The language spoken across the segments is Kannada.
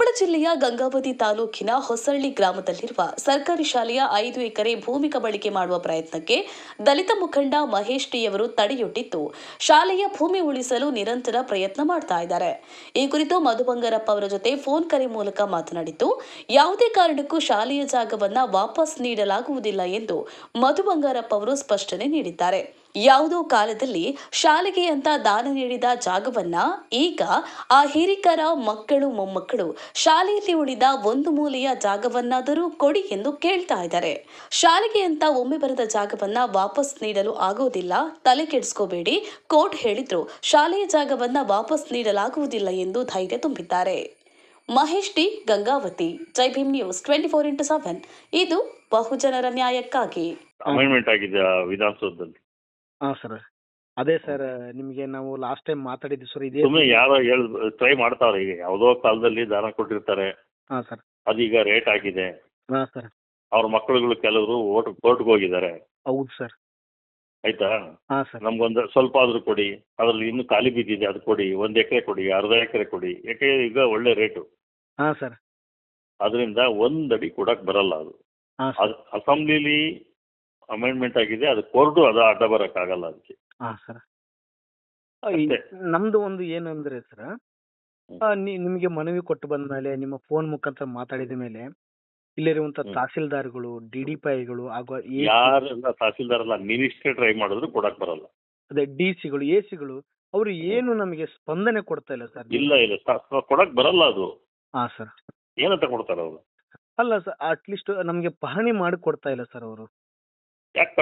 ಕೊಪ್ಪಳ ಜಿಲ್ಲೆಯ ಗಂಗಾವತಿ ತಾಲೂಕಿನ ಹೊಸಳ್ಳಿ ಗ್ರಾಮದಲ್ಲಿರುವ ಸರ್ಕಾರಿ ಶಾಲೆಯ 5 ಎಕರೆ ಭೂಮಿ ಕಬಳಿಕೆ ಮಾಡುವ ಪ್ರಯತ್ನಕ್ಕೆ ದಲಿತ ಮುಖಂಡ ಮಹೇಶ್ ಟಿಯವರು ತಡೆಯೊಡ್ಡಿದ್ದು, ಶಾಲೆಯ ಭೂಮಿ ಉಳಿಸಲು ನಿರಂತರ ಪ್ರಯತ್ನ ಮಾಡ್ತಾ ಇದ್ದಾರೆ. ಈ ಕುರಿತು ಮಧು ಬಂಗಾರಪ್ಪ ಅವರ ಜೊತೆ ಫೋನ್ ಕರೆ ಮೂಲಕ ಮಾತನಾಡಿದ್ದು, ಯಾವುದೇ ಕಾರಣಕ್ಕೂ ಶಾಲೆಯ ಜಾಗವನ್ನ ವಾಪಸ್ ನೀಡಲಾಗುವುದಿಲ್ಲ ಎಂದು ಮಧು ಬಂಗಾರಪ್ಪ ಅವರು ಸ್ಪಷ್ಟನೆ ನೀಡಿದ್ದಾರೆ. ಯಾವುದೋ ಕಾಲದಲ್ಲಿ ಶಾಲೆಗೆ ಅಂತ ದಾನ ನೀಡಿದ ಜಾಗವನ್ನ ಈಗ ಆ ಹಿರಿಕರ ಮಕ್ಕಳು ಮೊಮ್ಮಕ್ಕಳು ಶಾಲೆಯಲ್ಲಿ ಉಳಿದ ಒಂದು ಮೂಲೆಯ ಜಾಗವನ್ನಾದರೂ ಕೊಡಿ ಎಂದು ಕೇಳ್ತಾ ಇದ್ದಾರೆ. ಶಾಲೆಗೆ ಅಂತ ಒಮ್ಮೆ ಬರೆದ ಜಾಗವನ್ನ ವಾಪಸ್ ನೀಡಲು ಆಗೋದಿಲ್ಲ, ತಲೆ ಕೆಡಿಸ್ಕೋಬೇಡಿ, ಕೋರ್ಟ್ ಹೇಳಿದ್ರು ಶಾಲೆಯ ಜಾಗವನ್ನ ವಾಪಸ್ ನೀಡಲಾಗುವುದಿಲ್ಲ ಎಂದು ಧೈರ್ಯ ತುಂಬಿದ್ದಾರೆ. ಮಹೇಶ್ ಟಿ, ಗಂಗಾವತಿ. ಜೈ ಭೀಮ್ ನ್ಯೂಸ್ 24x7. ಇದು ಬಹುಜನರ ನ್ಯಾಯಕ್ಕಾಗಿ. ಅಮೆಂಡ್ಮೆಂಟ್ ಆಗಿದೆ ವಿಧಾನಸೌಧದಲ್ಲಿ. ಹಾಂ ಸರ್, ಅದೇ ಸರ್ ನಿಮಗೆ ನಾವು ಲಾಸ್ಟ್ ಟೈಮ್ ಮಾತಾಡಿದ್ವಿ ಸರ್. ಇದೇ ಸುಮ್ಮನೆ ಯಾರೋ ಟ್ರೈ ಮಾಡ್ತಾವ್ರೆ. ಈಗ ಯಾವುದೋ ಕಾಲದಲ್ಲಿ ದಾನ ಕೊಟ್ಟಿರ್ತಾರೆ, ಹಾಂ ಸರ್. ಅದೀಗ ರೇಟ್ ಆಗಿದೆ. ಹಾಂ ಸರ್. ಅವ್ರ ಮಕ್ಕಳುಗಳು ಕೆಲವರು ಕೋರ್ಟ್ಗೆ ಹೋಗಿದ್ದಾರೆ. ಹೌದು ಸರ್. ಆಯ್ತಾ? ಹಾಂ ಸರ್. ನಮ್ಗೊಂದು ಸ್ವಲ್ಪ ಆದ್ರೂ ಕೊಡಿ, ಅದ್ರಲ್ಲಿ ಇನ್ನೂ ಖಾಲಿ ಬಿದ್ದಿದೆ ಅದು ಕೊಡಿ, 1 ಎಕರೆ ಕೊಡಿ, ಅರ್ಧ ಎಕರೆ ಕೊಡಿ. ಯಾಕೆ ಈಗ ಒಳ್ಳೆ ರೇಟು. ಹಾಂ ಸರ್. ಅದರಿಂದ 1 ಅಡಿ ಕೊಡಕ್ ಬರಲ್ಲ. ಹಾಂ ಅದು ಅಸೆಂಬ್ಲಿಲಿ ಅಮೆಂಡ್ಮೆಂಟ್ ಆಗಿದೆ, ಅದು ಕೋರ್ಟು ಅದು ಅಡ್ಡ ಬರೋಕ್ಕಾಗಲ್ಲ ಅದಕ್ಕೆ. ಹಾಂ ಸರ್. ಅಷ್ಟೇ. ನಮ್ದು ಒಂದು ಏನಂದ್ರೆ ಸರ್, ನಿಮಗೆ ಮನವಿ ಕೊಟ್ಟು ಬಂದ ಮೇಲೆ, ನಿಮ್ಮ ಫೋನ್ ಮುಖಾಂತರ ಮಾತಾಡಿದ ಮೇಲೆ, ಇಲ್ಲಿರುವಂತ ತಹಸೀಲ್ದಾರ್ಗಳು, DDPIಗಳು ಹಾಗೂ ಯಾರೆಲ್ಲ ತಹಸೀಲ್ದಾರ್ ಅಲ್ಲ, ಮಿನಿಸ್ಟ್ರಿ ಟ್ರೈ ಮಾಡಿದ್ರು ಕೊಡಕ್ ಬರಲ್ಲ. ಅದೇ DC ಗಳು, AC ಗಳು ಅವರು ಏನು ನಮಗೆ ಸ್ಪಂದನೆ ಕೊಡ್ತಾ ಇಲ್ಲ ಸರ್. ಇಲ್ಲ ಕೊಡಕ್ ಬರಲ್ಲ ಅದು. ಹಾಂ ಸರ್. ಏನಂತ ಕೊಡ್ತಾರೆ ಅವರು? ಅಲ್ಲ ಸರ್, ಅಟ್ಲೀಸ್ಟ್ ನಮಗೆ ಪಹಣಿ ಮಾಡಿ ಕೊಡ್ತಾ ಇಲ್ಲ ಸರ್ ಅವರು. ಯಾಕೆ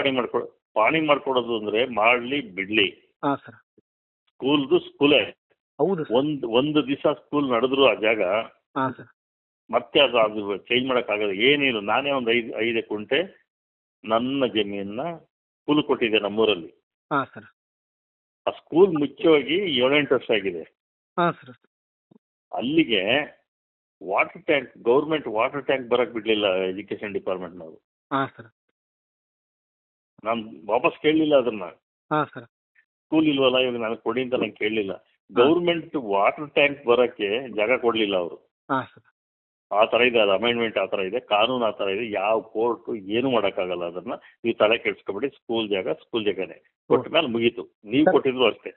ಪಾಣಿ ಮಾಡ್ಕೊಡೋದು ಅಂದ್ರೆ ಮಾಡ್ಲಿ ಬಿಡ್ಲಿ. ಹಾಂ ಸರ್. ಸ್ಕೂಲೇ. ಹೌದು ಸರ್. ಒಂದು ದಿವಸ ಸ್ಕೂಲ್ ನಡೆದ್ರು ಆ ಜಾಗ ಹಾಂ ಸರ್. ಮತ್ತೆ ಅದು ಚೇಂಜ್ ಮಾಡಕ್ಕಾಗಲ್ಲ. ಏನಿಲ್ಲ, ನಾನೇ ಒಂದು 5 ಕುಂಟೆ ನನ್ನ ಜಮೀನ ಸ್ಕೂಲ್ ಕೊಟ್ಟಿದ್ದೆ ನಮ್ಮೂರಲ್ಲಿ. ಹಾಂ ಸರ್. ಆ ಸ್ಕೂಲ್ ಮುಖ್ಯವಾಗಿ 7-8 ವರ್ಷ ಆಗಿದೆ. ಹಾಂ ಸರ್. ಅಲ್ಲಿಗೆ water tank, government water tank ಬರಕ್ ಬಿಡ್ಲಿಲ್ಲ ಎಜುಕೇಶನ್ ಡಿಪಾರ್ಟ್ಮೆಂಟ್ನವರು. ಹಾಂ ಸರ್. ನಾನು ವಾಪಸ್ ಕೇಳಲಿಲ್ಲ ಅದನ್ನ. ಹಾಂ ಸರ್. ಸ್ಕೂಲ್ ಇಲ್ವಲ್ಲ ಇವಾಗ ನನಗೆ ಕೊಡಿ ಅಂತ ನಂಗೆ ಕೇಳಲಿಲ್ಲ. ಗೌರ್ಮೆಂಟ್ ವಾಟರ್ ಟ್ಯಾಂಕ್ ಬರಕ್ಕೆ ಜಾಗ ಕೊಡ್ಲಿಲ್ಲ ಅವರು. ಹಾಂ ಸರ್. ಆ ಥರ ಇದೆ, ಅದು ಅಮೆಂಡ್ಮೆಂಟ್ ಆ ಥರ ಇದೆ, ಕಾನೂನು ಆ ಥರ ಇದೆ. ಯಾವ ಕೋರ್ಟು ಏನು ಮಾಡೋಕ್ಕಾಗಲ್ಲ. ಅದನ್ನ ನೀವು ತಲೆ ಕೆಡಿಸ್ಕೊಬೇಡಿ. ಸ್ಕೂಲ್ ಜಾಗನೇ ಕೊಟ್ಟ ಮೇಲೆ ಮುಗೀತು. ನೀವು ಕೊಟ್ಟಿದ್ರು ಅಷ್ಟೇ.